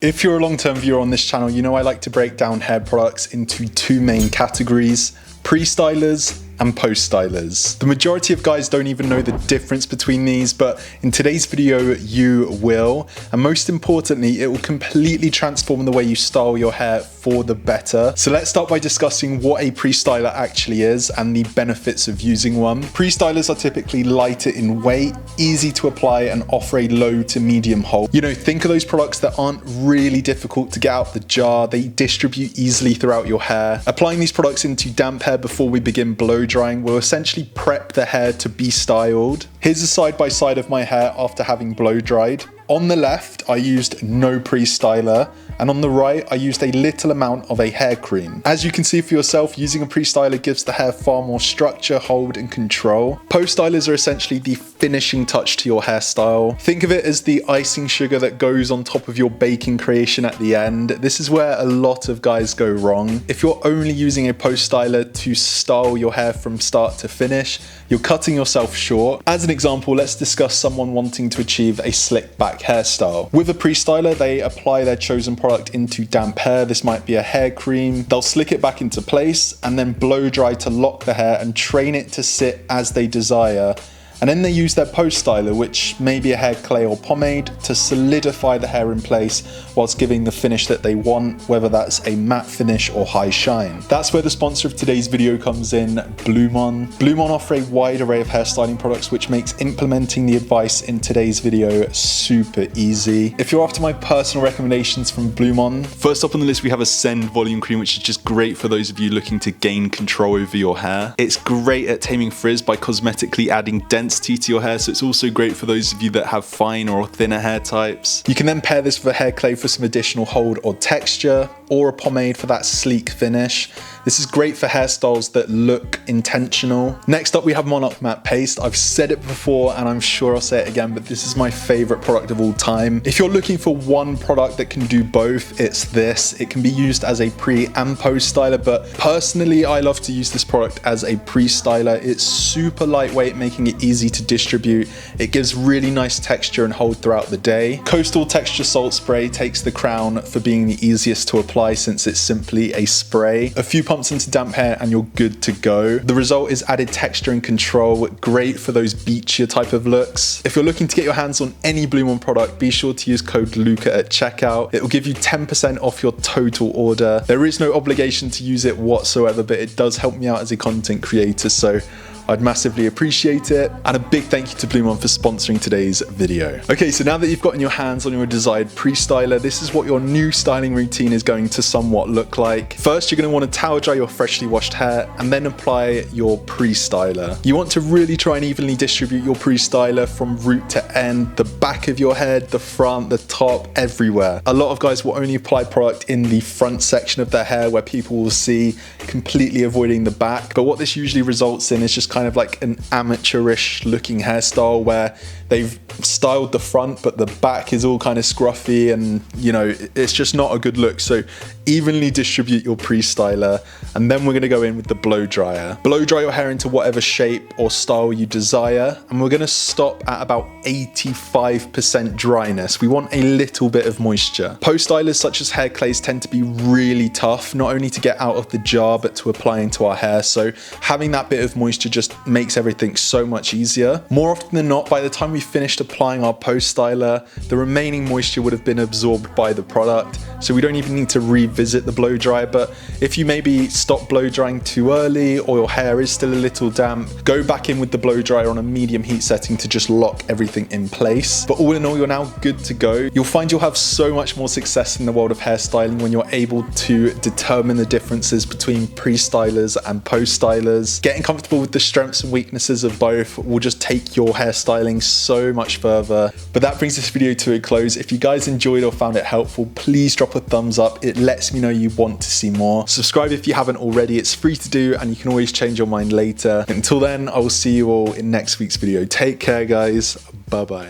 If you're a long-term viewer on this channel, you know I like to break down hair products into two main categories: pre-stylers and post-stylers. The majority of guys don't even know the difference between these, but in today's video you will, and most importantly, it will completely transform the way you style your hair for the better. So let's start by discussing what a pre-styler actually is and the benefits of using one. Pre-stylers are typically lighter in weight, easy to apply, and offer a low to medium hold. You know, think of those products that aren't really difficult to get out the jar. They distribute easily throughout your hair. Applying these products into damp hair before we begin blow drying will essentially prep the hair to be styled. Here's a side by side of my hair after having blow dried. On the left, I used no pre-styler, and on the right, I used a little amount of a hair cream. As you can see for yourself, using a pre-styler gives the hair far more structure, hold, and control. Post-stylers are essentially the finishing touch to your hairstyle. Think of it as the icing sugar that goes on top of your baking creation at the end. This is where a lot of guys go wrong. If you're only using a post-styler to style your hair from start to finish, you're cutting yourself short. As an example, let's discuss someone wanting to achieve a slick back hairstyle. With a pre-styler, they apply their chosen product into damp hair. This might be a hair cream. They'll slick it back into place and then blow dry to lock the hair and train it to sit as they desire. And then they use their post-styler, which may be a hair clay or pomade, to solidify the hair in place whilst giving the finish that they want, whether that's a matte finish or high shine. That's where the sponsor of today's video comes in, Blumon. Blumon offer a wide array of hairstyling products, which makes implementing the advice in today's video super easy. If you're after my personal recommendations from Blumon, first up on the list we have Ascend Volume Cream, which is just great for those of you looking to gain control over your hair. It's great at taming frizz by cosmetically adding density to your hair, so it's also great for those of you that have fine or thinner hair types. You can then pair this with a hair clay for some additional hold or texture, or a pomade for that sleek finish. This is great for hairstyles that look intentional. Next up we have Monarch Matte Paste. I've said it before and I'm sure I'll say it again, but this is my favorite product of all time. If you're looking for one product that can do both, it's this. It can be used as a pre and post styler, but personally I love to use this product as a pre-styler. It's super lightweight, making it easy to distribute. It gives really nice texture and hold throughout the day. Coastal Texture Salt Spray takes the crown for being the easiest to apply since it's simply a spray. A few pumps into damp hair and you're good to go. The result is added texture and control, great for those beachier type of looks. If you're looking to get your hands on any Blumon product, be sure to use code Luca at checkout. It will give you 10% off your total order. There is no obligation to use it whatsoever, but it does help me out as a content creator, so I'd massively appreciate it. And a big thank you to Blumon for sponsoring today's video. Okay, so now that you've gotten your hands on your desired pre-styler, this is what your new styling routine is going to somewhat look like. First, you're going to want to towel dry your freshly washed hair and then apply your pre-styler. You want to really try and evenly distribute your pre-styler from root to end, the back of your head, the front, the top, everywhere. A lot of guys will only apply product in the front section of their hair where people will see, completely avoiding the back. But what this usually results in is just kind of like an amateurish looking hairstyle where they've styled the front but the back is all kind of scruffy, and you know, it's just not a good look. So evenly distribute your pre-styler, and then we're going to go in with the blow dryer. Blow dry your hair into whatever shape or style you desire, and we're going to stop at about 85% dryness. We want a little bit of moisture. Post-stylers such as hair clays tend to be really tough, not only to get out of the jar but to apply into our hair, so having that bit of moisture just makes everything so much easier. More often than not, by the time we finished applying our post-styler, the remaining moisture would have been absorbed by the product, so we don't even need to revisit the blow dry. But if you maybe stop blow drying too early or your hair is still a little damp, go back in with the blow dryer on a medium heat setting to just lock everything in place. But all in all, you're now good to go. You'll find you'll have so much more success in the world of hairstyling when you're able to determine the differences between pre-stylers and post-stylers. Getting comfortable with the strengths and weaknesses of both will just take your hairstyling so much further. But that brings this video to a close. If you guys enjoyed or found it helpful, please drop a thumbs up. It lets me know you want to see more. Subscribe if you haven't already. It's free to do and you can always change your mind later. Until then, I will see you all in next week's video. Take care, guys. Bye bye.